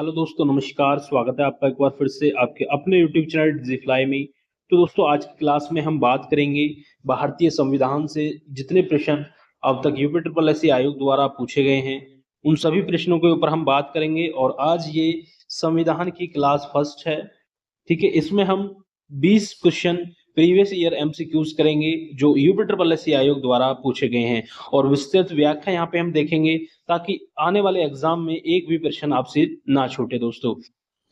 Hello दोस्तों, नमस्कार। स्वागत है आपका एक बार फिर से आपके अपने यूट्यूब चैनल डिजिफ्लाई में। तो दोस्तों, आज की क्लास में हम बात करेंगे भारतीय संविधान से जितने प्रश्न अब तक यूपी ट्रिपल एससी आयोग द्वारा पूछे गए हैं, उन सभी प्रश्नों के ऊपर हम बात करेंगे। और आज ये संविधान की क्लास फर्स्ट है। ठीक है, इसमें हम 20 क्वेश्चन प्रीवियस ईयर एमसीक्यूज करेंगे जो यूपी ट्रिपल एससी आयोग द्वारा पूछे गए हैं, और विस्तृत व्याख्या यहाँ पे हम देखेंगे ताकि आने वाले एग्जाम में एक भी प्रश्न आपसे ना छूटे दोस्तों।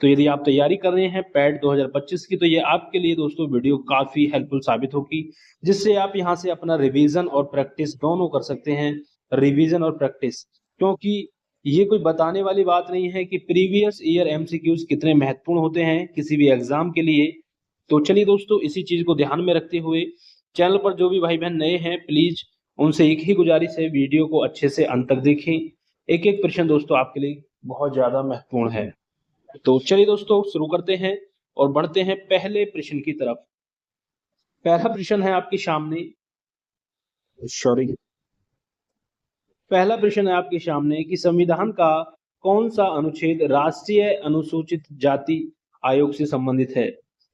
तो यदि आप तैयारी कर रहे हैं पैट 2025 की, तो ये आपके लिए दोस्तों वीडियो काफी हेल्पफुल साबित होगी, जिससे आप यहाँ से अपना रिवीजन और प्रैक्टिस दोनों कर सकते हैं। रिवीजन और प्रैक्टिस, क्योंकि ये कोई बताने वाली बात नहीं है कि प्रीवियस ईयर एमसीक्यूज कितने महत्वपूर्ण होते हैं किसी भी एग्जाम के लिए। तो चलिए दोस्तों, इसी चीज को ध्यान में रखते हुए चैनल पर जो भी भाई बहन नए हैं, प्लीज उनसे एक ही गुजारिश है, वीडियो को अच्छे से अंत तक देखें। एक एक प्रश्न दोस्तों आपके लिए बहुत ज्यादा महत्वपूर्ण है। तो चलिए दोस्तों, शुरू करते हैं और बढ़ते हैं पहले प्रश्न की तरफ। पहला प्रश्न है आपके सामने, सॉरी, पहला प्रश्न है आपके सामने कि संविधान का कौन सा अनुच्छेद राष्ट्रीय अनुसूचित जाति आयोग से संबंधित है।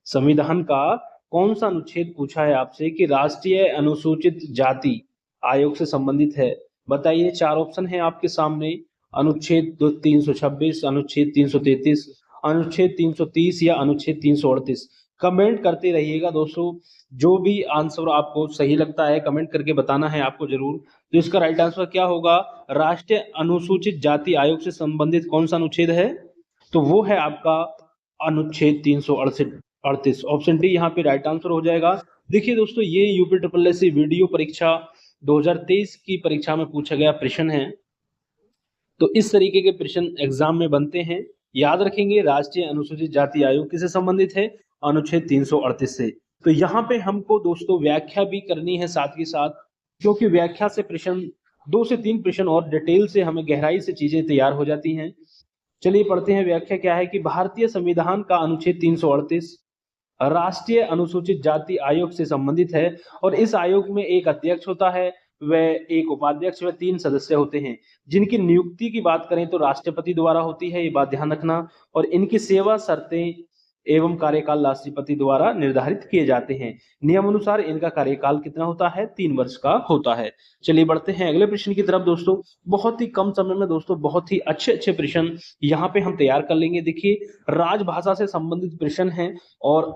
संविधान का कौन सा अनुच्छेद पूछा है आपसे कि राष्ट्रीय अनुसूचित जाति आयोग से संबंधित है। बताइए, चार ऑप्शन है आपके सामने। अनुच्छेद 326, अनुच्छेद 333, अनुच्छेद 330 या अनुच्छेद 338। कमेंट करते रहिएगा दोस्तों, जो भी आंसर आपको सही लगता है कमेंट करके बताना है आपको जरूर। तो इसका राइट आंसर क्या होगा? राष्ट्रीय अनुसूचित जाति आयोग से संबंधित कौन सा अनुच्छेद है? तो वो है आपका अनुच्छेद 338। ऑप्शन डी यहाँ पे राइट आंसर हो जाएगा। देखिए दोस्तों, ये यूपी ट्रिपल एससी वीडियो परीक्षा 2023 की परीक्षा में पूछा गया प्रश्न है। तो इस तरीके के प्रश्न एग्जाम में बनते हैं। याद रखेंगे, राष्ट्रीय अनुसूचित जाति आयोग किससे संबंधित है? अनुच्छेद 338 से। तो यहाँ पे हमको दोस्तों व्याख्या भी करनी है साथ ही साथ, क्योंकि व्याख्या से प्रश्न 2 से 3 प्रश्न और डिटेल से हमें गहराई से चीजें तैयार हो जाती हैं। चलिए पढ़ते हैं, व्याख्या क्या है कि भारतीय संविधान का अनुच्छेद 338 राष्ट्रीय अनुसूचित जाति आयोग से संबंधित है, और इस आयोग में एक अध्यक्ष होता है, वह एक उपाध्यक्ष व 3 सदस्य होते हैं, जिनकी नियुक्ति की बात करें तो राष्ट्रपति द्वारा होती है, ये बात ध्यान रखना। और इनकी सेवा शर्तें एवं कार्यकाल राष्ट्रपति द्वारा निर्धारित किए जाते हैं। नियम अनुसार इनका कार्यकाल कितना होता है? 3 वर्ष का होता है। चलिए बढ़ते हैं अगले प्रश्न की तरफ दोस्तों। बहुत ही कम समय में दोस्तों बहुत ही अच्छे अच्छे प्रश्न यहाँ पे हम तैयार कर लेंगे। देखिए, राजभाषा से संबंधित प्रश्न है और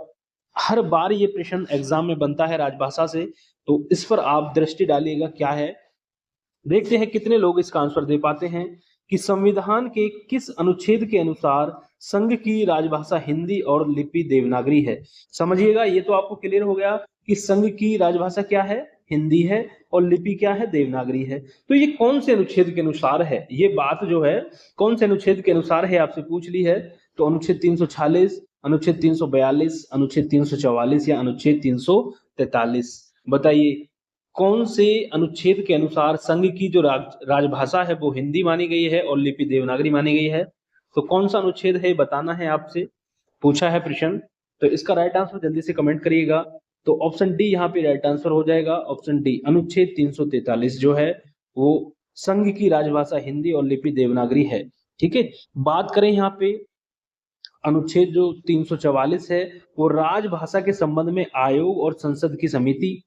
हर बार ये प्रश्न एग्जाम में बनता है राजभाषा से, तो इस पर आप दृष्टि डालिएगा क्या है। देखते हैं कितने लोग इसका आंसर दे पाते हैं कि संविधान के किस अनुच्छेद के अनुसार संघ की राजभाषा हिंदी और लिपि देवनागरी है। समझिएगा, ये तो आपको क्लियर हो गया कि संघ की राजभाषा क्या है? हिंदी है, और लिपि क्या है? देवनागरी है। तो ये कौन से अनुच्छेद के अनुसार है? ये बात जो है कौन से अनुच्छेद के अनुसार है आपसे पूछ ली है। तो अनुच्छेद 346, अनुच्छेद 342, अनुच्छेद 344 या अनुच्छेद 343। बताइए, कौन से अनुच्छेद के अनुसार संघ की जो राजभाषा है वो हिंदी मानी गई है और लिपि देवनागरी मानी गई है? तो कौन सा अनुच्छेद है बताना है आपसे, पूछा है प्रश्न। तो इसका राइट आंसर जल्दी से कमेंट करिएगा। तो ऑप्शन डी यहाँ पे राइट आंसर हो जाएगा। ऑप्शन डी, अनुच्छेद 343 जो है वो संघ की राजभाषा हिंदी और लिपि देवनागरी है। ठीक है, बात करें यहाँ पे अनुच्छेद जो 344 है, वो राजभाषा के संबंध में आयोग और संसद की समिति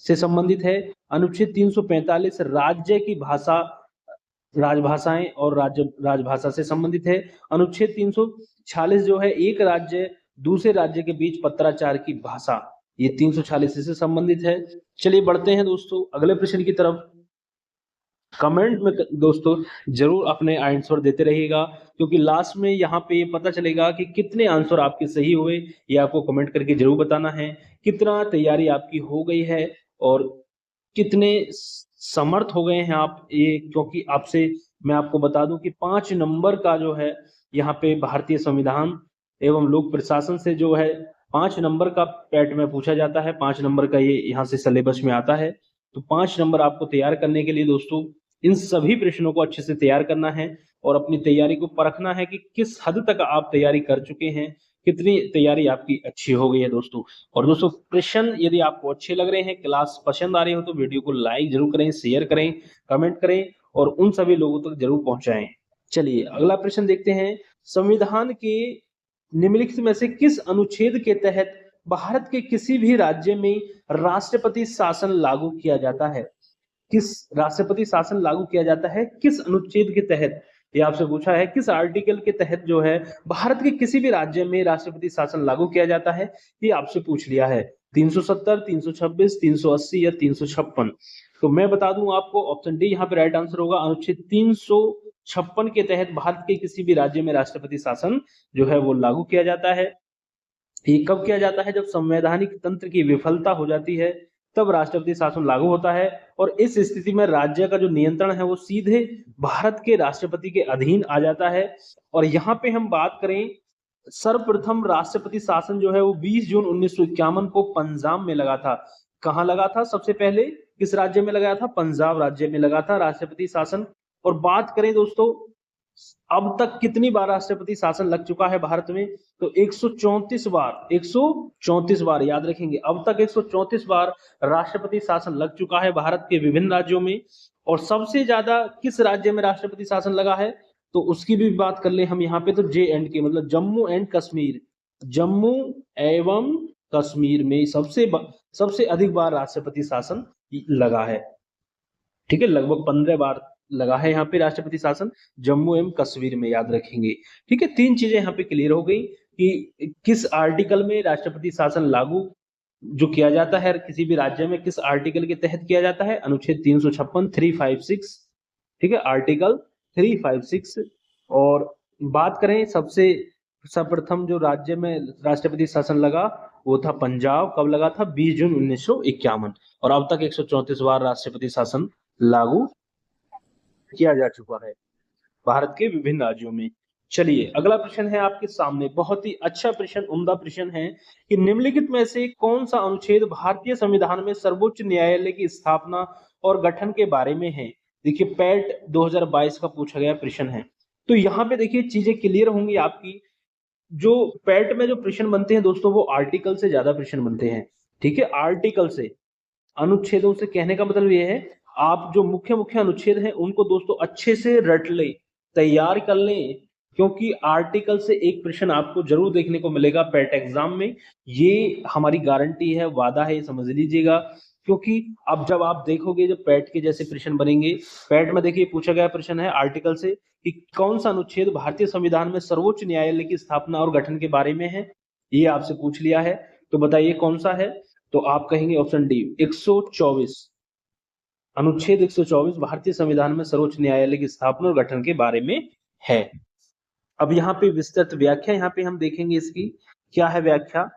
से संबंधित है। अनुच्छेद 345 राज्य की भाषा, राजभाषाएं और राजभाषा से संबंधित है। अनुच्छेद 346 जो है एक राज्य दूसरे राज्य के बीच पत्राचार की भाषा, ये 346 से संबंधित है। चलिए बढ़ते हैं दोस्तों अगले प्रश्न की तरफ। कमेंट में दोस्तों जरूर अपने आंसर देते रहिएगा, क्योंकि लास्ट में यहाँ पे पता चलेगा कि कितने आंसर आपके सही हुए। ये आपको कमेंट करके जरूर बताना है। कितना तैयारी आपकी हो गई है और कितने समर्थ हो गए हैं आप ये, क्योंकि आपसे मैं आपको बता दूं कि 5 नंबर का जो है यहाँ पे भारतीय संविधान एवं लोक प्रशासन से जो है 5 नंबर का पैट में पूछा जाता है। 5 नंबर का ये यहाँ से सिलेबस में आता है। तो 5 नंबर आपको तैयार करने के लिए दोस्तों इन सभी प्रश्नों को अच्छे से तैयार करना है और अपनी तैयारी को परखना है कि किस हद तक आप तैयारी कर चुके हैं, कितनी तैयारी आपकी अच्छी हो गई है दोस्तों। और दोस्तों, प्रश्न यदि आपको अच्छे लग रहे हैं, क्लास पसंद आ रही हो, तो वीडियो को लाइक जरूर करें, शेयर करें, कमेंट करें और उन सभी लोगों तक जरूर पहुंचाएं। चलिए अगला प्रश्न देखते हैं। संविधान के निम्नलिखित में से किस अनुच्छेद के तहत भारत के किसी भी राज्य में राष्ट्रपति शासन लागू किया जाता है? किस राष्ट्रपति शासन लागू किया जाता है, किस अनुच्छेद के तहत? ये आपसे पूछा है, किस आर्टिकल के तहत जो है भारत के किसी भी राज्य में राष्ट्रपति शासन लागू किया जाता है, ये आपसे पूछ लिया है। 370, 326, 380 या 356? तो मैं बता दूं आपको, ऑप्शन डी यहाँ पे राइट आंसर होगा। अनुच्छेद 356 के तहत भारत के किसी भी राज्य में राष्ट्रपति शासन जो है वो लागू किया जाता है। ये कब किया जाता है? जब संवैधानिक तंत्र की विफलता हो जाती है, तब राष्ट्रपति शासन लागू होता है। और इस स्थिति में राज्य का जो नियंत्रण है वो सीधे भारत के राष्ट्रपति के अधीन आ जाता है। और यहाँ पे हम बात करें, सर्वप्रथम राष्ट्रपति शासन जो है वो 20 जून 1951 को पंजाब में लगा था। कहाँ लगा था? सबसे पहले किस राज्य में लगाया था? पंजाब राज्य में लगा था राष्ट्रपति शासन। और बात करें दोस्तों, अब तक कितनी बार राष्ट्रपति शासन लग चुका है भारत में? तो 134 बार। 134 बार याद रखेंगे, अब तक 134 बार राष्ट्रपति शासन लग चुका है भारत के विभिन्न राज्यों में। और सबसे ज्यादा किस राज्य में राष्ट्रपति शासन लगा है? तो उसकी भी बात कर ले हम यहाँ पे, तो J&K मतलब जम्मू एंड कश्मीर, जम्मू एवं कश्मीर में सबसे अधिक बार राष्ट्रपति शासन लगा है। ठीक है, लगभग 15 बार लगा है यहाँ पे राष्ट्रपति शासन जम्मू एवं कश्मीर में, याद रखेंगे। ठीक है, 3 चीजें यहाँ पे क्लियर हो गई कि किस आर्टिकल में राष्ट्रपति शासन लागू जो किया जाता है किसी भी राज्य में, किस आर्टिकल के तहत किया जाता है? अनुच्छेद 356, 356। ठीक है, आर्टिकल 356। और बात करें सबसे सर्वप्रथम जो राज्य में राष्ट्रपति शासन लगा वो था पंजाब। कब लगा था? 20 जून 1951। और अब तक 134 बार राष्ट्रपति शासन लागू किया जा चुका है भारत के विभिन्न राज्यों में। चलिए अगला प्रश्न है आपके सामने, बहुत ही अच्छा प्रश्न, उम्दा प्रश्न है कि निम्नलिखित में से कौन सा अनुच्छेद भारतीय संविधान में सर्वोच्च न्यायालय की स्थापना और गठन के बारे में है? देखिए, पैट 2022 का पूछा गया प्रश्न है। तो यहाँ पे देखिए चीजें क्लियर होंगी आपकी। जो पैट में जो प्रश्न बनते हैं दोस्तों, वो आर्टिकल से ज्यादा प्रश्न बनते हैं। ठीक है, आर्टिकल से, अनुच्छेदों से। कहने का मतलब ये है, आप जो मुख्य मुख्य अनुच्छेद हैं उनको दोस्तों अच्छे से रट लें, तैयार कर लें, क्योंकि आर्टिकल से एक प्रश्न आपको जरूर देखने को मिलेगा पैट एग्जाम में। ये हमारी गारंटी है, वादा है, ये समझ लीजिएगा। क्योंकि अब जब आप देखोगे जब पैट के जैसे प्रश्न बनेंगे, पैट में देखिए पूछा गया प्रश्न है आर्टिकल से कि कौन सा अनुच्छेद भारतीय संविधान में सर्वोच्च न्यायालय की स्थापना और गठन के बारे में है, ये आपसे पूछ लिया है। तो बताइए कौन सा है? तो आप कहेंगे ऑप्शन डी, 124। अनुच्छेद 124 भारतीय संविधान में सर्वोच्च न्यायालय की स्थापना और गठन के बारे में है। अब यहाँ पे विस्तृत व्याख्या यहाँ पे हम देखेंगे इसकी। क्या है व्याख्या?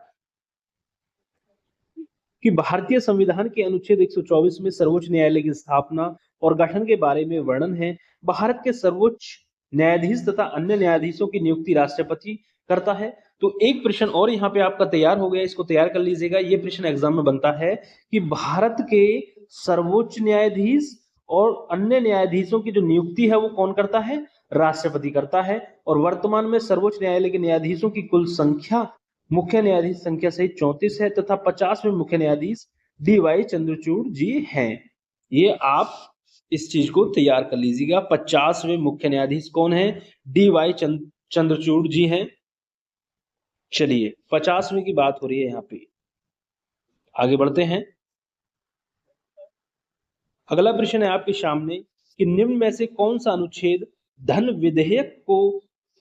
कि भारतीय संविधान के अनुच्छेद 124 में सर्वोच्च न्यायालय की स्थापना और गठन के बारे में वर्णन है। भारत के सर्वोच्च न्यायाधीश तथा अन्य न्यायाधीशों की नियुक्ति राष्ट्रपति करता है। तो एक प्रश्न और यहाँ पे आपका तैयार हो गया, इसको तैयार कर लीजिएगा। ये प्रश्न एग्जाम में बनता है कि भारत के सर्वोच्च न्यायाधीश और अन्य न्यायाधीशों की जो नियुक्ति है वो कौन करता है? राष्ट्रपति करता है। और वर्तमान में सर्वोच्च न्यायालय के न्यायाधीशों की कुल संख्या मुख्य न्यायाधीश संख्या सहित 34 है तथा 50वें मुख्य न्यायाधीश DY चंद्रचूड़ जी हैं। ये आप इस चीज को तैयार कर लीजिएगा। 50वें मुख्य न्यायाधीश कौन है? DY चंद्रचूड़ जी हैं। चलिए 50वें की बात हो रही है यहाँ पे, आगे बढ़ते हैं। अगला प्रश्न है आपके सामने कि निम्न में से कौन सा अनुच्छेद धन विधेयक को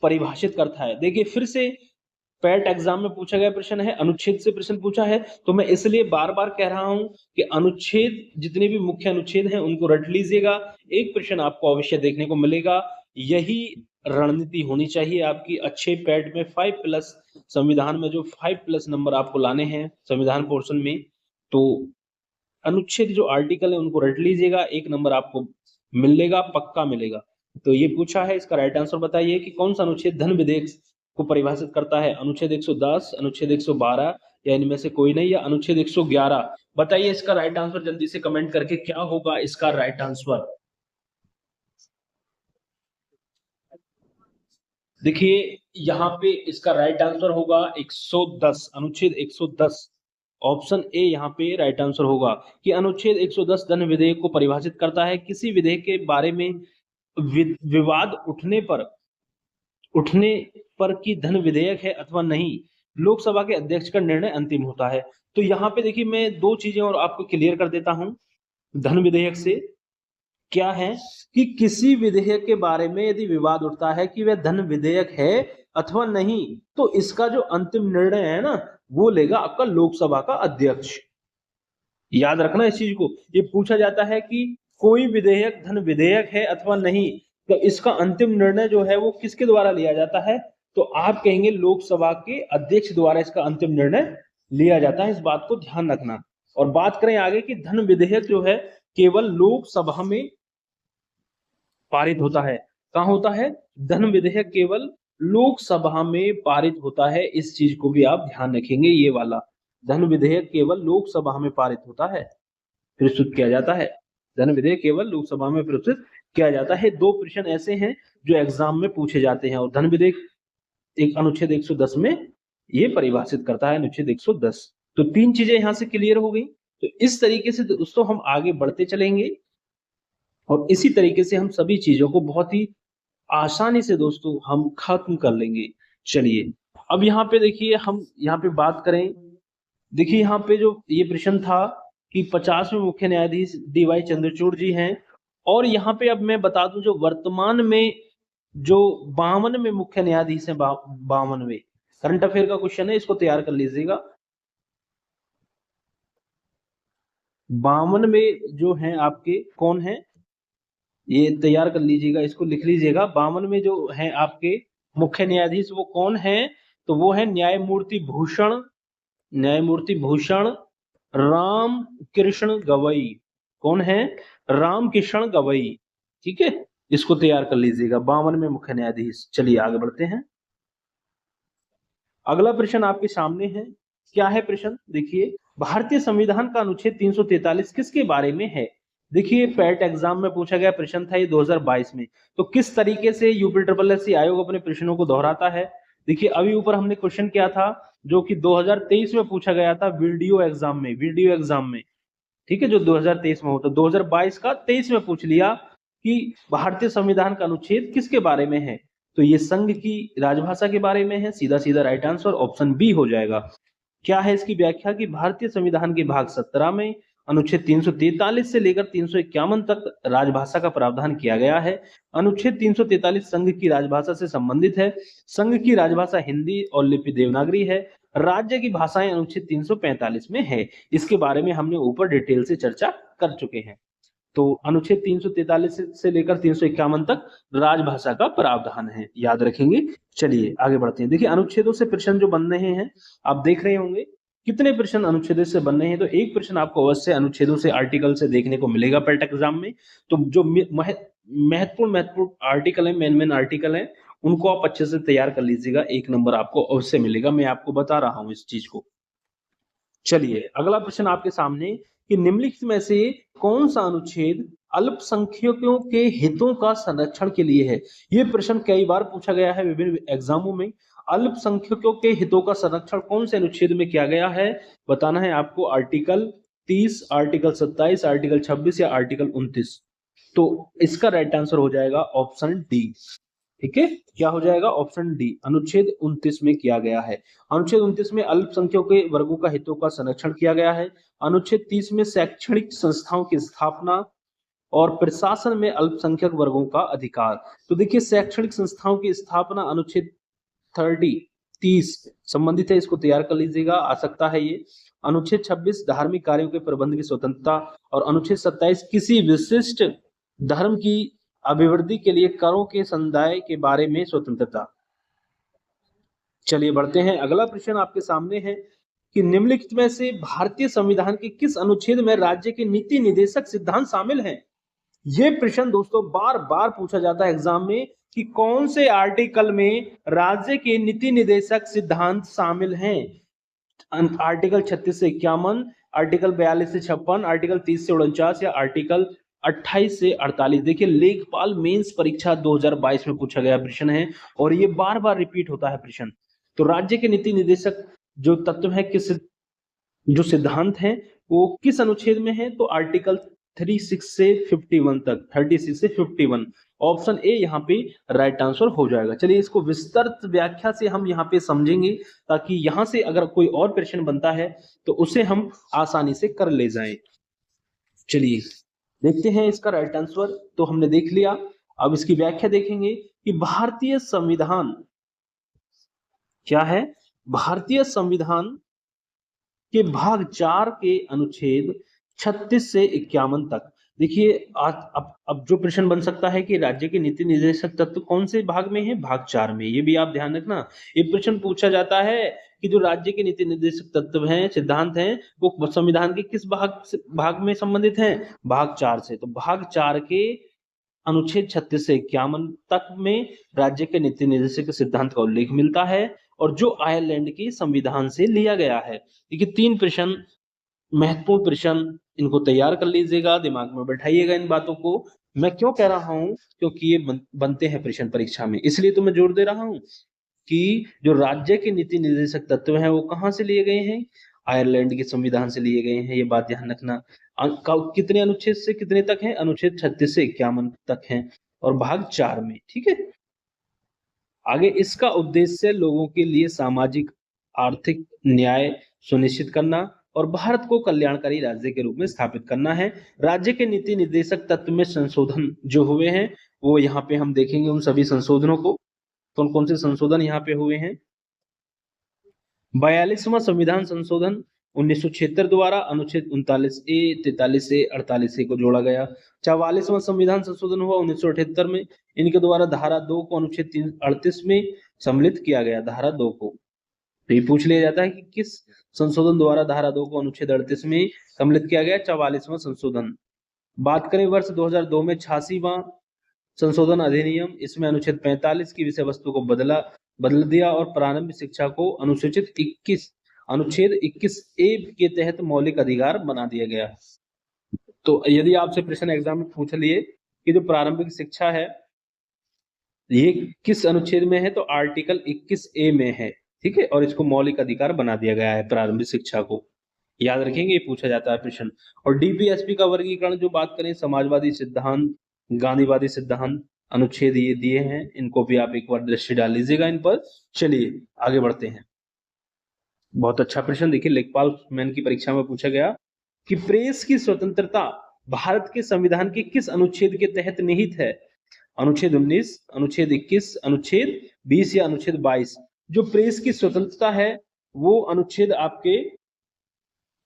परिभाषित करता है? देखिए फिर से पैट एग्जाम में पूछा गया प्रश्न है, अनुच्छेद से प्रश्न पूछा है, तो मैं इसलिए बार बार कह रहा हूं कि अनुच्छेद, जितने भी मुख्य अनुच्छेद हैं उनको रट लीजिएगा। एक प्रश्न आपको अवश्य देखने को मिलेगा। यही रणनीति होनी चाहिए आपकी अच्छे पैट में। 5+ संविधान में जो 5+ नंबर आपको लाने हैं संविधान पोर्शन में, तो अनुच्छेद जो आर्टिकल है उनको रट लीजिएगा, 1 नंबर आपको मिलेगा, पक्का मिलेगा। तो ये पूछा है, इसका राइट आंसर बताइए कि कौन सा अनुच्छेद धन विधेयक को परिभाषित करता है? अनुच्छेद 110, अनुच्छेद 112 या इनमें से कोई नहीं, या अनुच्छेद 111? बताइए इसका राइट आंसर जल्दी से कमेंट करके, क्या होगा इसका राइट आंसर? देखिए यहाँ पे इसका राइट आंसर होगा 110, अनुच्छेद 110। ऑप्शन ए यहाँ पे राइट आंसर होगा कि अनुच्छेद 110 धन विधेयक को परिभाषित करता है। किसी विधेयक के बारे में विवाद उठने पर उठने पर कि धन विधेयक है अथवा नहीं, लोकसभा के अध्यक्ष का निर्णय अंतिम होता है। तो यहाँ पे देखिए मैं 2 चीज़ें और आपको क्लियर कर देता हूँ। धन विधेयक से क्या है कि किसी विधेयक के बारे में यदि विवाद उठता है कि वह धन विधेयक है अथवा नहीं, तो इसका जो अंतिम निर्णय है ना, वो लेगा आपका लोकसभा का अध्यक्ष। याद रखना इस चीज को। ये पूछा जाता है कि कोई विधेयक धन विधेयक है अथवा नहीं, तो इसका अंतिम निर्णय जो है वो किसके द्वारा लिया जाता है, तो आप कहेंगे लोकसभा के अध्यक्ष द्वारा इसका अंतिम निर्णय लिया जाता है। इस बात को ध्यान रखना। और बात करें आगे कि धन विधेयक जो है केवल लोकसभा में पारित होता है। कहाँ होता है? धन विधेयक केवल लोकसभा में पारित होता है। इस चीज को भी आप ध्यान रखेंगे। ये वाला धन विधेयक केवल लोकसभा में पारित होता है, प्रस्तुत किया जाता है। धन विधेयक केवल लोकसभा में प्रस्तुत किया जाता है। 2 प्रश्न ऐसे हैं जो एग्जाम में पूछे जाते हैं और धन विधेयक एक अनुच्छेद 110 में ये परिभाषित करता है, अनुच्छेद 110। तो 3 चीजें यहां से क्लियर हो गई। तो इस तरीके से दोस्तों हम आगे बढ़ते चलेंगे और इसी तरीके से हम सभी चीजों को बहुत ही आसानी से दोस्तों हम खत्म कर लेंगे। चलिए अब यहाँ पे देखिए, हम यहाँ पे बात करें। देखिए यहाँ पे जो ये प्रश्न था कि 50वें मुख्य न्यायाधीश डीवाई चंद्रचूड़ जी हैं, और यहाँ पे अब मैं बता दूं जो वर्तमान में जो 52वें मुख्य न्यायाधीश हैं, 52वें करंट अफेयर का क्वेश्चन है, इसको तैयार कर लीजिएगा। 52वें जो हैं आपके कौन है, ये तैयार कर लीजिएगा, इसको लिख लीजिएगा। 52 में जो है आपके मुख्य न्यायाधीश वो कौन है, तो वो है न्यायमूर्ति भूषण राम कृष्ण गवई। कौन है? राम कृष्ण गवई। ठीक है, इसको तैयार कर लीजिएगा, 52 में मुख्य न्यायाधीश। चलिए आगे बढ़ते हैं। अगला प्रश्न आपके सामने है। क्या है प्रश्न? देखिए, भारतीय संविधान का अनुच्छेद 343 किसके बारे में है? देखिए पैट एग्जाम में पूछा गया प्रश्न था ये 2022 में। तो किस तरीके से यूपीएससी आयोग अपने प्रश्नों को दोहराता है। देखिए अभी ऊपर हमने क्वेश्चन किया था जो कि 2023 में पूछा गया था वीडियो एग्जाम में, ठीक है, जो 2023 में होता, 2022 का 23 में पूछ लिया कि भारतीय संविधान का अनुच्छेद किसके बारे में है। तो ये संघ की राजभाषा के बारे में है। सीधा सीधा राइट आंसर ऑप्शन बी हो जाएगा। क्या है इसकी व्याख्या कि भारतीय संविधान के भाग 17 में अनुच्छेद 343 से लेकर 351 तक राजभाषा का प्रावधान किया गया है। अनुच्छेद 343 संघ की राजभाषा से संबंधित है। संघ की राजभाषा हिंदी और लिपि देवनागरी है। राज्य की भाषाएं अनुच्छेद 345 में है। इसके बारे में हमने ऊपर डिटेल से चर्चा कर चुके हैं। तो अनुच्छेद 343 से लेकर 351 तक राजभाषा का प्रावधान है, याद रखेंगे। चलिए आगे बढ़ते हैं। देखिए अनुच्छेदों से प्रश्न जो बन रहे हैं आप देख रहे होंगे कितने प्रश्न अनुच्छेदों से बन रहे हैं। तो एक प्रश्न आपको अवश्य अनुच्छेदों से आर्टिकल से देखने को मिलेगा पेट एग्जाम में। तो जो महत्वपूर्ण आर्टिकल है, मेन आर्टिकल है, उनको आप अच्छे से तैयार कर लीजिएगा। 1 नंबर आपको अवश्य मिलेगा, मैं आपको बता रहा हूं इस चीज को। चलिए अगला प्रश्न आपके सामने कि निम्नलिखित में से कौन सा अनुच्छेद अल्पसंख्यकों के हितों का संरक्षण के लिए है। यह प्रश्न कई बार पूछा गया है विभिन्न एग्जामों में। अल्पसंख्यकों के हितों का संरक्षण कौन से अनुच्छेद में किया गया है, बताना है आपको। आर्टिकल 30, आर्टिकल 27, आर्टिकल 26 या आर्टिकल 29। तो इसका राइट आंसर हो जाएगा ऑप्शन डी। ठीक है, क्या हो जाएगा? ऑप्शन डी, अनुच्छेद 29 में किया गया है। अनुच्छेद 29 में अल्पसंख्यकों के वर्गों का हितों का संरक्षण किया गया है। अनुच्छेद 30 में शैक्षणिक संस्थाओं की स्थापना और प्रशासन में अल्पसंख्यक वर्गों का अधिकार। तो देखिए शैक्षणिक संस्थाओं की स्थापना अनुच्छेद 30 संबंधित है, इसको तैयार कर लीजिएगा, आ सकता है ये। अनुच्छेद 26 धार्मिक कार्यों के प्रबंध की स्वतंत्रता, और अनुच्छेद 27 किसी विशिष्ट धर्म की अभिवृद्धि के लिए करों के समुदाय के बारे में स्वतंत्रता। चलिए बढ़ते हैं। अगला प्रश्न आपके सामने है कि निम्नलिखित में से भारतीय संविधान के किस अनुच्छेद में राज्य के नीति निर्देशक सिद्धांत शामिल हैं। ये प्रश्न दोस्तों बार बार पूछा जाता है एग्जाम में कि कौन से आर्टिकल में राज्य के नीति निर्देशक सिद्धांत शामिल हैं। आर्टिकल 36 से 51, आर्टिकल 42 से 56, आर्टिकल 30 से 49 या आर्टिकल 28 से 48। देखिए लेखपाल मेंस परीक्षा 2022 में पूछा गया प्रश्न है और ये बार बार रिपीट होता है प्रश्न। तो राज्य के नीति निर्देशक जो तत्व है, किस जो सिद्धांत है वो किस अनुच्छेद में है, तो आर्टिकल 36 से 51 तक, 36 से 51। ऑप्शन ए यहाँ पे राइट आंसर हो जाएगा। चलिए इसको विस्तृत व्याख्या से हम यहाँ पे समझेंगे, ताकि यहाँ से अगर कोई और प्रश्न बनता है तो उसे हम आसानी से कर ले जाएं। चलिए देखते हैं इसका राइट आंसर। तो हमने देख लिया, अब इसकी व्याख्या देखेंगे कि भारतीय संविधान क्या है। भारतीय संविधान के भाग 4 के अनुच्छेद 36 से 51 तक। देखिए आज अब जो प्रश्न बन सकता है कि राज्य के नीति निर्देशक तत्व कौन से भाग में है, भाग 4 में। ये भी आप ध्यान रखना, ये प्रश्न पूछा जाता है कि जो राज्य के नीति निर्देशक तत्व हैं, सिद्धांत हैं, वो संविधान के किस भाग में संबंधित हैं, भाग 4 से। तो भाग 4 के अनुच्छेद 36 से 51 तक में राज्य के नीति निर्देशक सिद्धांत का उल्लेख मिलता है, और जो आयरलैंड के संविधान से लिया गया है। देखिए 3 प्रश्न, महत्वपूर्ण प्रश्न, इनको तैयार कर लीजिएगा, दिमाग में बैठाइएगा इन बातों को। मैं क्यों कह रहा हूं, क्योंकि ये बनते हैं प्रश्न परीक्षा में, इसलिए तो मैं जोर दे रहा हूं कि जो राज्य के नीति निर्देशक तत्व हैं वो कहां से लिए गए हैं, आयरलैंड के संविधान से लिए गए हैं। ये बात ध्यान रखना। कितने अनुच्छेद से कितने तक है, अनुच्छेद 36 से 51 तक है, और भाग 4 में। ठीक है, आगे इसका उद्देश्य लोगों के लिए सामाजिक आर्थिक न्याय सुनिश्चित करना और भारत को कल्याणकारी राज्य के रूप में स्थापित करना है। राज्य के नीति निर्देशक तत्व में संशोधन जो हुए हैं वो यहाँ पे हम देखेंगे, उन सभी संशोधनों को। कौन कौन से संशोधन यहाँ पे हुए हैं। 42वां संविधान संशोधन 1976 द्वारा अनुच्छेद 39A, 43A, 48A को जोड़ा गया। 44वां संविधान संशोधन हुआ 1978 में, इनके द्वारा धारा 2 को अनुच्छेद 338 में सम्मिलित किया गया, धारा 2 को। तो ये पूछ लिया जाता है कि किस संशोधन द्वारा धारा 2 को अनुच्छेद 38 में सम्मिलित किया गया, 44वां संशोधन। बात करें वर्ष 2002 में 86वां संशोधन अधिनियम, इसमें अनुच्छेद 45 की विषय वस्तु को बदल दिया और प्रारंभिक शिक्षा को अनुच्छेद 21A के तहत मौलिक अधिकार बना दिया गया। तो यदि आपसे प्रश्न एग्जाम में पूछ लिए कि जो प्रारंभिक शिक्षा है ये किस अनुच्छेद में है, तो आर्टिकल 21A में है। ठीक है, और इसको मौलिक अधिकार बना दिया गया है प्रारंभिक शिक्षा को। याद रखेंगे, ये पूछा जाता है प्रश्न। और डीपीएसपी का वर्गीकरण जो बात करें, समाजवादी सिद्धांत, गांधीवादी सिद्धांत, अनुच्छेद ये दिए हैं, इनको भी आप एक बार दृष्टि डाल लीजिएगा इन पर। चलिए आगे बढ़ते हैं। बहुत अच्छा प्रश्न, देखिए लेखपाल मैन की परीक्षा में पूछा गया कि प्रेस की स्वतंत्रता भारत के संविधान के किस अनुच्छेद के तहत निहित है। अनुच्छेद 19, अनुच्छेद 21, अनुच्छेद 20 या अनुच्छेद 22। जो प्रेस की स्वतंत्रता है वो अनुच्छेद आपके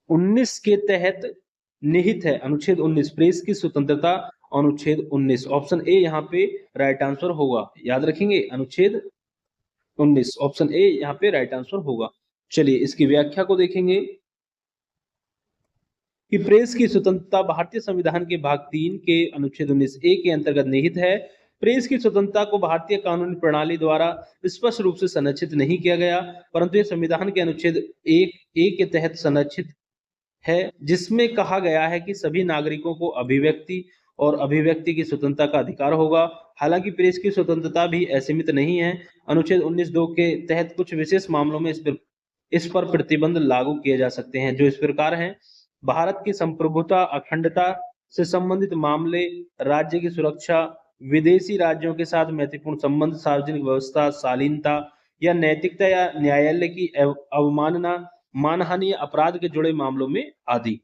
19 के तहत निहित है। अनुच्छेद 19, प्रेस की स्वतंत्रता, अनुच्छेद 19। ऑप्शन ए यहाँ पे राइट आंसर होगा, याद रखेंगे, अनुच्छेद 19, ऑप्शन ए यहाँ पे राइट आंसर होगा। चलिए इसकी व्याख्या को देखेंगे कि प्रेस की स्वतंत्रता भारतीय संविधान के भाग 3 के अनुच्छेद 19A के अंतर्गत निहित है। प्रेस की स्वतंत्रता को भारतीय कानूनी प्रणाली द्वारा स्पष्ट रूप से संरक्षित नहीं किया गया, परंतु यह संविधान के अनुच्छेद 1A के तहत संरक्षित है, जिसमें कहा गया है कि सभी नागरिकों को अभिव्यक्ति और अभिव्यक्ति की स्वतंत्रता का अधिकार होगा। हालांकि प्रेस की स्वतंत्रता भी असीमित नहीं है। अनुच्छेद 19(2) के तहत कुछ विशेष मामलों में इस पर प्रतिबंध लागू किए जा सकते हैं, जो इस प्रकार हैं। भारत की संप्रभुता, अखंडता से संबंधित मामले, राज्य की सुरक्षा, विदेशी राज्यों के साथ महत्वपूर्ण संबंध, सार्वजनिक व्यवस्था, शालीनता या नैतिकता या न्यायालय की अवमानना, मानहानि या अपराध के जुड़े मामलों में आदि।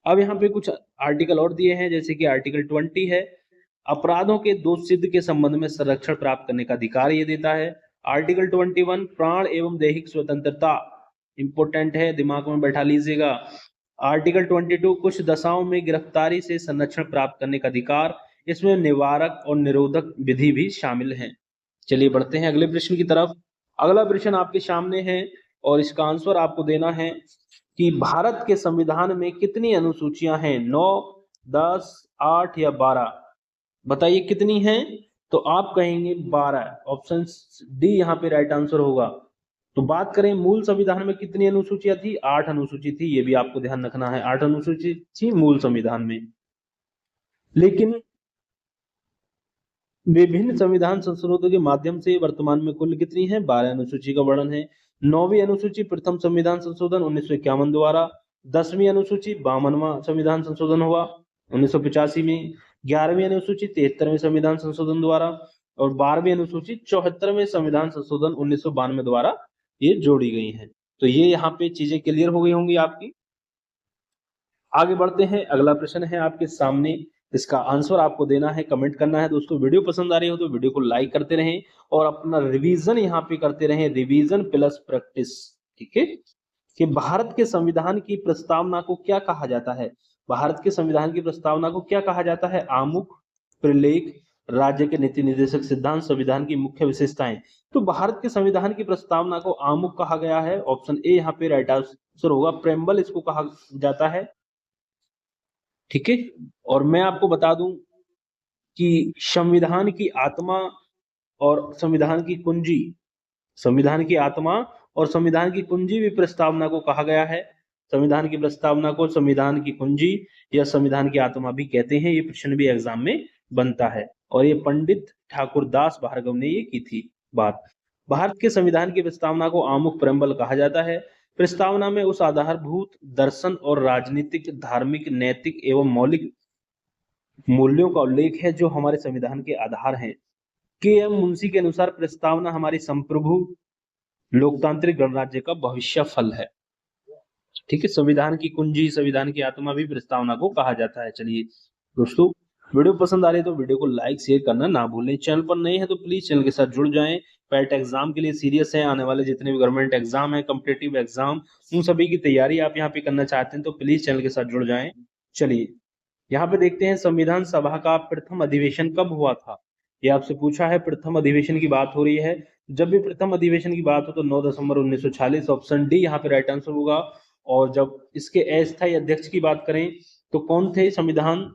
अब यहाँ पे कुछ आर्टिकल और दिए हैं, जैसे कि आर्टिकल 20 है, अपराधों के दोष सिद्ध के संबंध में संरक्षण प्राप्त करने का अधिकार ये देता है। आर्टिकल 21, प्राण एवं दैहिक स्वतंत्रता, इंपोर्टेंट है, दिमाग में बैठा लीजिएगा। आर्टिकल 22, कुछ दशाओं में गिरफ्तारी से संरक्षण प्राप्त करने का अधिकार, इसमें निवारक और निरोधक विधि भी शामिल है। चलिए बढ़ते हैं अगले प्रश्न की तरफ। अगला प्रश्न आपके सामने है और इसका आंसर आपको देना है कि भारत के संविधान में कितनी अनुसूचियां हैं, 9, 10, 8 या 12। बताइए कितनी हैं, तो आप कहेंगे 12, ऑप्शन डी यहाँ पे राइट आंसर होगा। तो बात करें मूल संविधान में कितनी अनुसूचियां थी, 8 अनुसूची थी, ये भी आपको ध्यान रखना है, 8 अनुसूची थी मूल संविधान में। लेकिन विभिन्न संविधान संशोधनों के माध्यम से वर्तमान में कुल कितनी है, 12 अनुसूची का वर्णन है। 9वीं अनुसूची प्रथम संविधान संशोधन 1951 द्वारा 10वीं अनुसूची 52वां संविधान संशोधन हुआ 1985 में, 11वीं अनुसूची 73वें संविधान संशोधन द्वारा, और 12वीं अनुसूची 74वें संविधान संशोधन 1992 द्वारा ये जोड़ी गई हैं। तो ये यहाँ पे चीजें क्लियर हो गई होंगी आपकी। आगे बढ़ते हैं, अगला प्रश्न है आपके सामने, इसका आंसर आपको देना है, कमेंट करना है। दोस्तों वीडियो पसंद आ रही हो तो वीडियो को लाइक करते रहें और अपना रिवीजन यहाँ पे करते रहें, रिवीजन प्लस प्रैक्टिस। ठीक है, कि भारत के संविधान की प्रस्तावना को क्या कहा जाता है? भारत के संविधान की प्रस्तावना को क्या कहा जाता है? आमुख, प्रलेख, राज्य के नीति निर्देशक सिद्धांत, संविधान की मुख्य विशेषताएं। तो भारत के संविधान की प्रस्तावना को आमुख कहा गया है, ऑप्शन ए यहाँ पे राइट आंसर होगा। प्रेम्बल इसको कहा जाता है। ठीक है, और मैं आपको बता दूं कि संविधान की आत्मा और संविधान की कुंजी, संविधान की आत्मा और संविधान की कुंजी भी प्रस्तावना को कहा गया है। संविधान की प्रस्तावना को संविधान की कुंजी या संविधान की आत्मा भी कहते हैं। ये प्रश्न भी एग्जाम में बनता है और ये पंडित ठाकुर दास भार्गव ने ये की थी बात। भारत के संविधान की प्रस्तावना को आमुख प्रेम्बल कहा जाता है। प्रस्तावना में उस आधारभूत दर्शन और राजनीतिक, धार्मिक, नैतिक एवं मौलिक मूल्यों का उल्लेख है जो हमारे संविधान के आधार हैं। के.एम. मुंशी के अनुसार प्रस्तावना हमारी संप्रभु लोकतांत्रिक गणराज्य का भविष्य फल है। ठीक है, संविधान की कुंजी, संविधान की आत्मा भी प्रस्तावना को कहा जाता है। चलिए दोस्तों, वीडियो पसंद आ रही है तो वीडियो को लाइक शेयर करना ना भूलें। चैनल पर नए हैं तो प्लीज चैनल के साथ जुड़ जाएं। पैट एग्जाम के लिए सीरियस है, आने वाले जितने भी गवर्नमेंट एग्जाम है, कॉम्पिटिटिव एग्जाम, उन सभी की तैयारी आप यहाँ पे करना चाहते हैं तो प्लीज चैनल के साथ जुड़ जाएं। चलिए यहाँ पे देखते हैं, संविधान सभा का प्रथम अधिवेशन कब हुआ था? ये आपसे पूछा है, प्रथम अधिवेशन की बात हो रही है। जब भी प्रथम अधिवेशन की बात हो तो 9 दिसंबर 1946, ऑप्शन डी यहाँ पे राइट आंसर होगा। और जब इसके अस्थायी अध्यक्ष की बात करें तो कौन थे? संविधान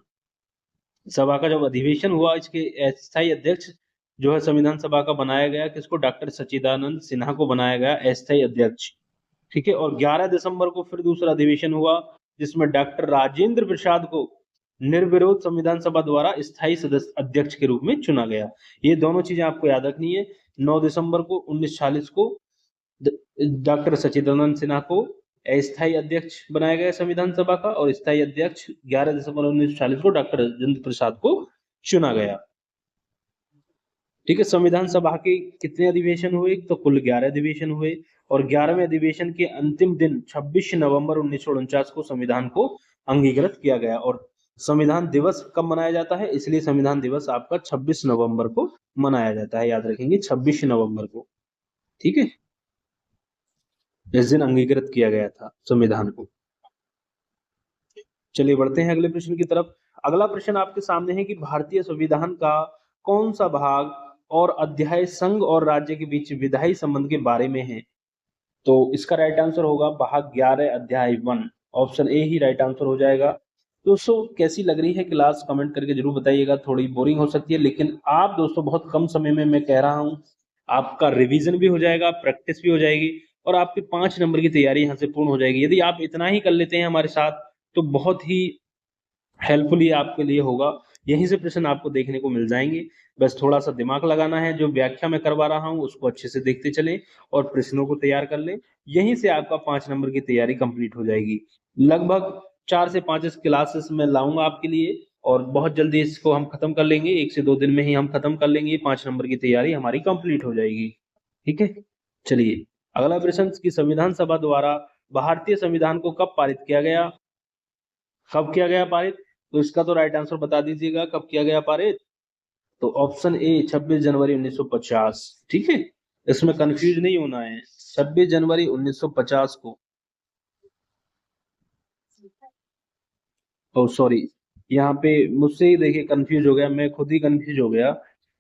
सभा का जब अधिवेशन हुआ, इसके अस्थायी अध्यक्ष जो है संविधान सभा का बनाया गया किसको? डॉक्टर सच्चिदानंद सिन्हा को बनाया गया अस्थायी अध्यक्ष। ठीक है, और 11 दिसंबर को फिर दूसरा अधिवेशन हुआ जिसमें डॉक्टर राजेंद्र प्रसाद को निर्विरोध संविधान सभा द्वारा स्थायी सदस्य अध्यक्ष के रूप में चुना गया। ये दोनों चीजें आपको याद रखनी है। 9 दिसंबर को 1940 को डॉक्टर सच्चिदानंद सिन्हा को अस्थायी अध्यक्ष बनाया गया संविधान सभा का, और स्थायी अध्यक्ष 11 दिसंबर 1940 को डॉक्टर राजेंद्र प्रसाद को चुना गया। ठीक है, संविधान सभा के कितने अधिवेशन हुए? तो कुल 11 अधिवेशन हुए, और 11वें अधिवेशन के अंतिम दिन 26 नवंबर 1949 को संविधान को अंगीकृत किया गया। और संविधान दिवस कब मनाया जाता है? इसलिए संविधान दिवस आपका 26 नवंबर को मनाया जाता है, याद रखेंगे 26 नवंबर को। ठीक है, इस दिन अंगीकृत किया गया था संविधान को। चलिए बढ़ते हैं अगले प्रश्न की तरफ। अगला प्रश्न आपके सामने है कि भारतीय संविधान का कौन सा भाग और अध्याय संघ और राज्य के बीच विधायी संबंध के बारे में है? तो इसका राइट आंसर होगा भाग 11 अध्याय 1, option A he right answer हो जाएगा। दोस्तों कैसी लग रही है क्लास, कमेंट करके जरूर बताइएगा। थोड़ी बोरिंग हो सकती है लेकिन आप दोस्तों बहुत कम समय में, मैं कह रहा हूं, आपका रिवीजन भी हो जाएगा, प्रैक्टिस भी हो जाएगी और आपके 5 नंबर की तैयारी यहाँ से पूर्ण हो जाएगी। यदि आप इतना ही कर लेते हैं हमारे साथ तो बहुत ही हेल्पफुल ये आपके लिए होगा। यहीं से प्रश्न आपको देखने को मिल जाएंगे, बस थोड़ा सा दिमाग लगाना है। जो व्याख्या मैं करवा रहा हूँ उसको अच्छे से देखते चलें और प्रश्नों को तैयार कर लें। यहीं से आपका 5 नंबर की तैयारी कंप्लीट हो जाएगी। लगभग 4 से 5 क्लासेस में लाऊंगा आपके लिए और बहुत जल्दी इसको हम खत्म कर लेंगे। 1 से 2 दिन में ही हम खत्म कर लेंगे, 5 नंबर की तैयारी हमारी कंप्लीट हो जाएगी। ठीक है, चलिए अगला प्रश्न की संविधान सभा द्वारा भारतीय संविधान को कब पारित किया गया? कब किया गया पारित? तो इसका तो राइट आंसर बता दीजिएगा, कब किया गया पारित? तो ऑप्शन ए 26 जनवरी 1950। ठीक है, इसमें कंफ्यूज नहीं होना है, 26 जनवरी 1950 को। ओ सॉरी, यहाँ पे मुझसे ही देखिए कंफ्यूज हो गया, मैं खुद ही कंफ्यूज हो गया।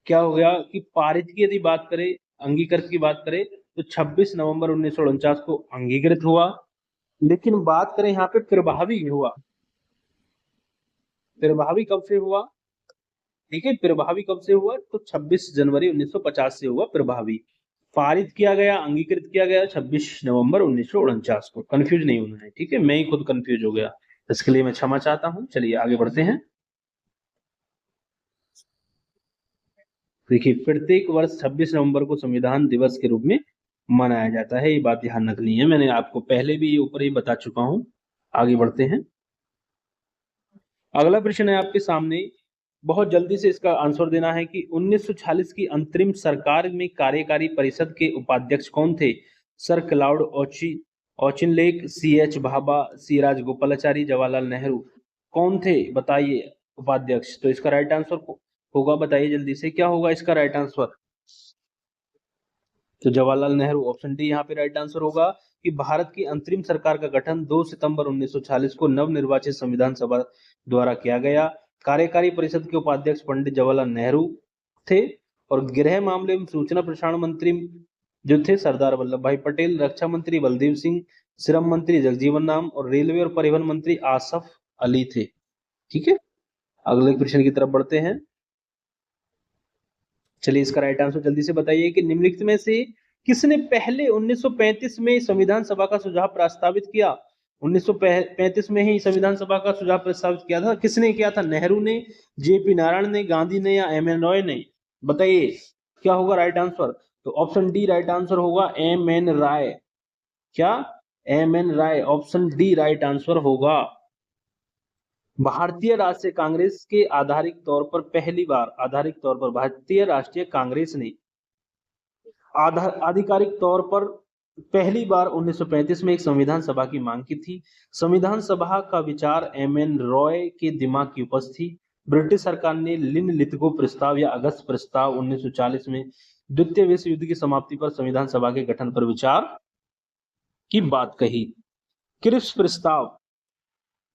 क्या हो गया कि पारित की यदि बात करें, अंगीकृत की बात करें तो 26 नवंबर 1949 को अंगीकृत हुआ, लेकिन बात करें यहाँ पे प्रभावी हुआ। प्रभावी कब से हुआ? ठीक है, प्रभावी कब से हुआ? तो 26 जनवरी 1950 से हुआ प्रभावी। पारित किया गया, अंगीकृत किया गया 26 नवंबर 1949 को। कंफ्यूज नहीं होना है, ठीक है, मैं ही खुद कंफ्यूज हो गया, इसके लिए मैं क्षमा चाहता हूं। चलिए आगे बढ़ते हैं। देखिए, प्रत्येक वर्ष 26 नवंबर को संविधान दिवस के रूप में मनाया जाता है, ये बात ध्यान रखनी है। मैंने आपको पहले भी ऊपर ही बता चुका हूं। आगे बढ़ते हैं। अगला प्रश्न है आपके सामने, बहुत जल्दी से इसका आंसर देना है कि 1946 की अंतरिम सरकार में कार्यकारी परिषद के उपाध्यक्ष कौन थे? Sir Claude Auchinleck, C H Bhabha, C Rajagopalachari, Jawaharlal Nehru. कौन थे बताइए उपाध्यक्ष? तो इसका राइट आंसर होगा, बताइए जल्दी से, क्या होगा इसका राइट आंसर? तो जवाहरलाल नेहरू, ऑप्शन डी यहाँ पे राइट आंसर होगा कि भारत की अंतरिम सरकार का गठन 2 सितंबर 1946 को नवनिर्वाचित संविधान सभा द्वारा किया गया। कार्यकारी परिषद के उपाध्यक्ष पंडित जवाहरलाल नेहरू थे और गृह मामले में सूचना प्रसारण मंत्री जो थे सरदार वल्लभ भाई पटेल, रक्षा मंत्री बलदेव सिंह, श्रम मंत्री जगजीवन राम और रेलवे और परिवहन मंत्री आसफ अली थे। ठीक है, अगले प्रश्न की तरफ बढ़ते हैं। चलिए इसका राइट आंसर जल्दी से बताइए कि निम्नलिखित में से किसने पहले 1935 में संविधान सभा का सुझाव प्रस्तावित किया? 1935 में ही संविधान सभा का सुझाव प्रस्तावित किया था। किसने किया था? नेहरू ने, जेपी नारायण ने, गांधी ने या एम एन रॉय ने? बताइए क्या होगा राइट आंसर? तो ऑप्शन डी राइट आंसर होगा, एम एन राय। क्या? एम एन राय, ऑप्शन डी राइट आंसर होगा। भारतीय राष्ट्रीय कांग्रेस के आधारिक तौर पर भारतीय राष्ट्रीय कांग्रेस ने आधिकारिक तौर पर पहली बार 1935 में एक संविधान सभा की मांग की थी। संविधान सभा का विचार एम एन रॉय के दिमाग की उपज थी। ब्रिटिश सरकार ने लिन लिथगो प्रस्ताव या अगस्त प्रस्ताव 1940 में द्वितीय विश्व युद्ध की समाप्ति पर संविधान सभा के गठन पर विचार की बात कही। क्रिप्स प्रस्ताव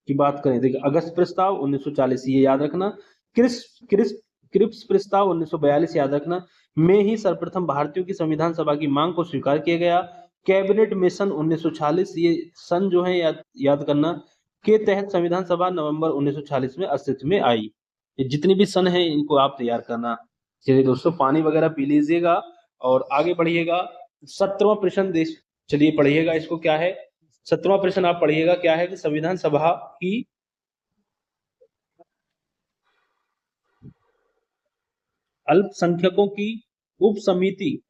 की बात करें, देखिए अगस्त प्रस्ताव 1940 ये याद रखना, क्रिप्स प्रस्ताव 1942 याद रखना, में ही सर्वप्रथम भारतीयों की संविधान सभा की मांग को स्वीकार किया गया। कैबिनेट मिशन 1946 ये सन जो है याद करना, के तहत संविधान सभा नवंबर 1946 में अस्तित्व में आई। ये जितनी भी सन है इनको आप तैयार करना। चलिए दोस्तों पानी वगैरह पी लीजिएगा और आगे बढ़िएगा। 17वां प्रश्न चलिए पढ़िएगा इसको, क्या है 17वां प्रश्न आप पढ़िएगा, क्या है कि संविधान सभा की अल्पसंख्यकों की उप समिति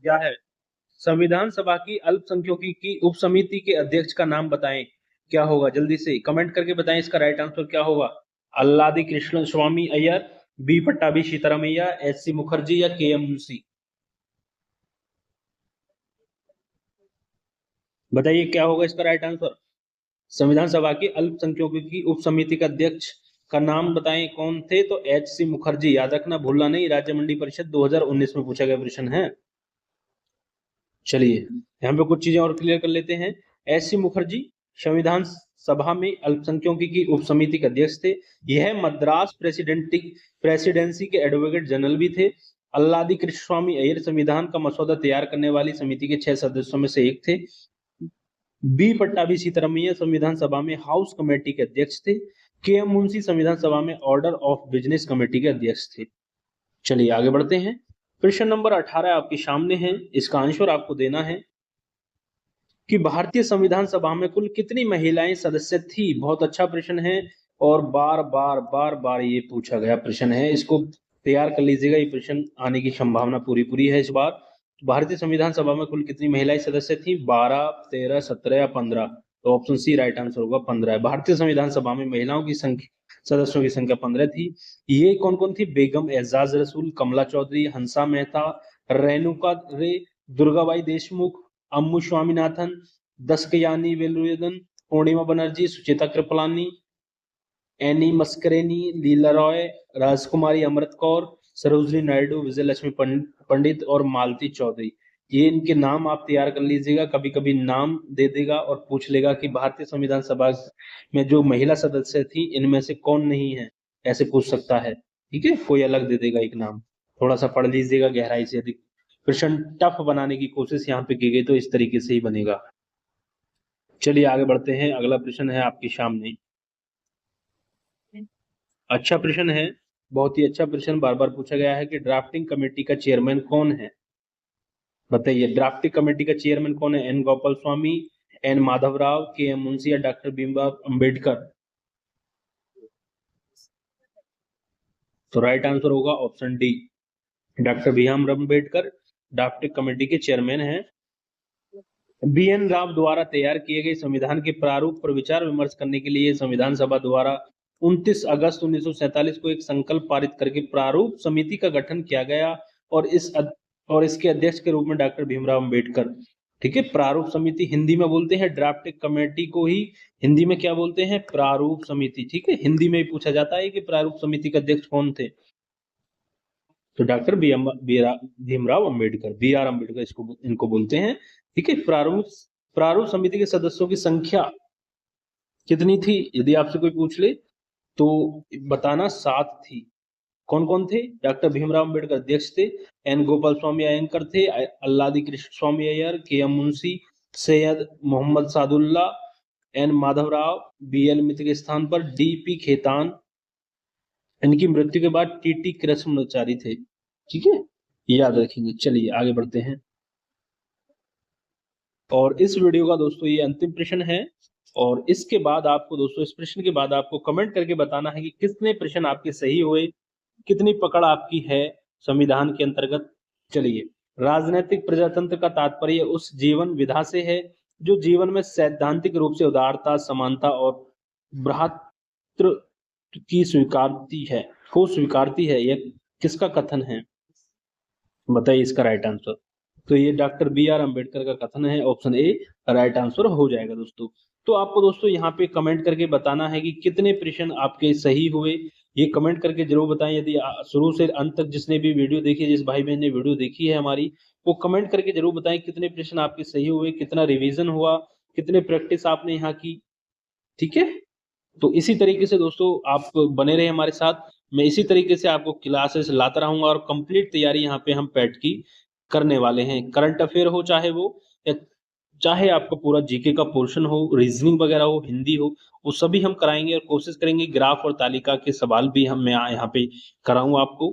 क्या है? संविधान सभा की अल्पसंख्यकों की उप समिति के अध्यक्ष का नाम बताएं। क्या होगा? जल्दी से कमेंट करके बताएं इसका राइट आंसर क्या होगा। Alladi Krishnaswami Ayyar, B Pattabhi Sitaramayya, S C Mukherjee या के एम मुंशी? बताइए क्या होगा इसका राइट आंसर। संविधान सभा की अल्पसंख्यकों की उप समिति का अध्यक्ष का नाम बताएं कौन थे? तो एच सी मुखर्जी, याद रखना भूलना नहीं, राज्य मंडी परिषद 2019 में पूछा गया प्रश्न है। चलिए यहाँ पे कुछ चीजें और क्लियर कर लेते हैं। एच सी मुखर्जी संविधान सभा में अल्पसंख्यकों की उप समिति के अध्यक्ष थे। यह मद्रास प्रेसिडेंसी के एडवोकेट जनरल भी थे। अल्लादी कृष्णस्वामी अय्यर संविधान का मसौदा तैयार करने वाली समिति के 6 सदस्यों में से एक थे। बी पट्टाभी सीतारामैया संविधान सभा में हाउस कमेटी के अध्यक्ष थे। के एम मुंशी संविधान सभा में ऑर्डर ऑफ बिजनेस कमेटी के अध्यक्ष थे। चलिए आगे बढ़ते हैं। प्रश्न नंबर 18 आपके सामने है, इसका आंसर आपको देना है कि भारतीय संविधान सभा में कुल कितनी महिलाएं सदस्य थी। बहुत अच्छा प्रश्न है और बार बार ये पूछा गया प्रश्न है, इसको तैयार कर लीजिएगा, ये प्रश्न आने की संभावना पूरी है इस बार। भारतीय संविधान सभा में कुल कितनी महिलाएं सदस्य थी? 12, 13, 17 या 15? तो ऑप्शन सी राइट आंसर होगा 15 है। भारतीय संविधान सभा में महिलाओं की संख्या, सदस्यों की संख्या 15 थी। ये कौन कौन थी? बेगम एजाज रसूल, कमला चौधरी, हंसा मेहता, रेणुका रे, दुर्गाबाई देशमुख, अम्मू स्वामीनाथन, दस्कयानी वेलुयदन, पूर्णिमा बनर्जी, सुचेता कृपलानी, एनी मस्करेनी, लीला रॉय, राजकुमारी अमृत कौर, सरोजनी नायडू, विजय लक्ष्मी पंडित और मालती चौधरी। ये इनके नाम आप तैयार कर लीजिएगा, कभी कभी नाम दे देगा और पूछ लेगा कि भारतीय संविधान सभा में जो महिला सदस्य थी इनमें से कौन नहीं है, ऐसे पूछ सकता है। ठीक है, कोई अलग दे देगा एक नाम। थोड़ा सा पढ़ लीजिएगा गहराई से, अधिक प्रश्न टफ बनाने की कोशिश यहाँ पे की गई तो इस तरीके से ही बनेगा। चलिए आगे बढ़ते हैं। अगला प्रश्न है आपके सामने, अच्छा प्रश्न है, बहुत ही अच्छा प्रश्न, बार बार पूछा गया है कि ड्राफ्टिंग कमेटी का चेयरमैन कौन है? बताइए ड्राफ्टिंग कमेटी का चेयरमैन कौन है? एन गोपाल स्वामी, एन माधव राव, के एम मुंशी या डॉक्टर भीमराव अंबेडकर? तो राइट आंसर होगा option D, doctor Bhimrao Ambedkar drafting committee के चेयरमैन हैं। बी.एन. राव द्वारा तैयार किए गए संविधान के प्रारूप पर विचार विमर्श करने के लिए संविधान सभा द्वारा 29 अगस्त 1947 को एक संकल्प पारित करके प्रारूप समिति का गठन किया गया और इसके अध्यक्ष के रूप में डॉक्टर भीमराव अंबेडकर। ठीक है, प्रारूप समिति हिंदी में बोलते हैं, ड्राफ्ट कमेटी को ही हिंदी में क्या बोलते हैं, प्रारूप समिति। ठीक है, हिंदी में ही पूछा जाता है कि प्रारूप समिति के अध्यक्ष कौन थे, तो डॉक्टर भीमराव अंबेडकर, बी.आर. अंबेडकर इसको इनको बोलते हैं। ठीक है, प्रारूप समिति के सदस्यों की संख्या कितनी थी, यदि आपसे कोई पूछ ले तो बताना 7 थी। कौन कौन थे, डॉक्टर भीमराव अंबेडकर अध्यक्ष थे, एन गोपाल स्वामी अयंकर थे, Alladi Krishnaswami Ayyar, K M. Munshi, Syed Mohammad Saadulla, N Madhavrao, B L. Mitra के स्थान पर डी.पी. खेतान। इनकी मृत्यु के बाद टी.टी. कृष्णाचारी थे। ठीक है, याद रखेंगे। चलिए आगे बढ़ते हैं। और इस वीडियो का दोस्तों ये अंतिम प्रश्न है, और इसके बाद आपको दोस्तों, इस प्रश्न के बाद आपको कमेंट करके बताना है कि कितने प्रश्न आपके सही हुए, कितनी पकड़ आपकी है संविधान के अंतर्गत। चलिए, राजनीतिक प्रजातंत्र का तात्पर्य उस जीवन विधा से है जो जीवन में सैद्धांतिक रूप से उदारता, समानता और भ्रातृ की स्वीकारती है। यह किसका कथन है, बताइए इसका राइट आंसर। तो ये डॉक्टर बी.आर. अंबेडकर का कथन है, ऑप्शन ए राइट आंसर हो जाएगा दोस्तों। तो आपको दोस्तों यहाँ पे कमेंट करके बताना है कि कितने प्रश्न आपके सही हुए, ये कमेंट करके जरूर बताएं। यदि शुरू से अंत तक जिसने भी वीडियो देखी, जिस भाई बहन ने वीडियो देखी है हमारी, वो कमेंट करके जरूर बताएं कितने प्रश्न आपके सही हुए, कितना रिवीजन हुआ, कितने प्रैक्टिस आपने यहाँ की। ठीक है, तो इसी तरीके से दोस्तों आप बने रहे हमारे साथ। मैं इसी तरीके से आपको क्लासेस लाता रहूंगा और कंप्लीट तैयारी यहाँ पे हम पैट की करने वाले हैं। करंट अफेयर हो चाहे वो, या चाहे आपका पूरा जीके का पोर्शन हो, रीजनिंग वगैरह हो, हिंदी हो, वो सभी हम कराएंगे और कोशिश करेंगे ग्राफ और तालिका के सवाल भी मैं यहाँ पे कराऊंगा आपको।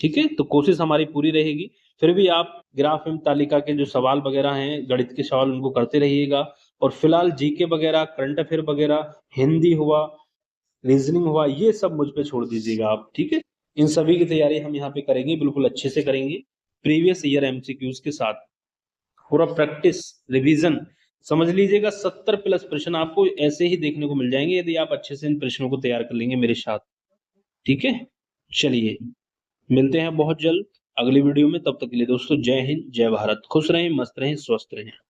ठीक है, तो कोशिश हमारी पूरी रहेगी। फिर भी आप ग्राफ एवं तालिका के जो सवाल वगैरह हैं, गणित के सवाल, उनको करते रहिएगा। और फिलहाल जीके वगैरह, करंट अफेयर वगैरह, हिंदी हुआ, रीजनिंग हुआ, ये सब मुझ पे छोड़ दीजिएगा आप। ठीक है, इन सभी की तैयारी हम यहाँ पे करेंगे, बिल्कुल अच्छे से करेंगे, प्रीवियस ईयर एमसीक्यूज के साथ। पूरा प्रैक्टिस रिवीजन समझ लीजिएगा। 70 प्लस प्रश्न आपको ऐसे ही देखने को मिल जाएंगे यदि आप अच्छे से इन प्रश्नों को तैयार कर लेंगे मेरे साथ। ठीक है, चलिए मिलते हैं बहुत जल्द अगली वीडियो में। तब तक के लिए दोस्तों जय हिंद, जय भारत। खुश रहें, मस्त रहें, स्वस्थ रहें।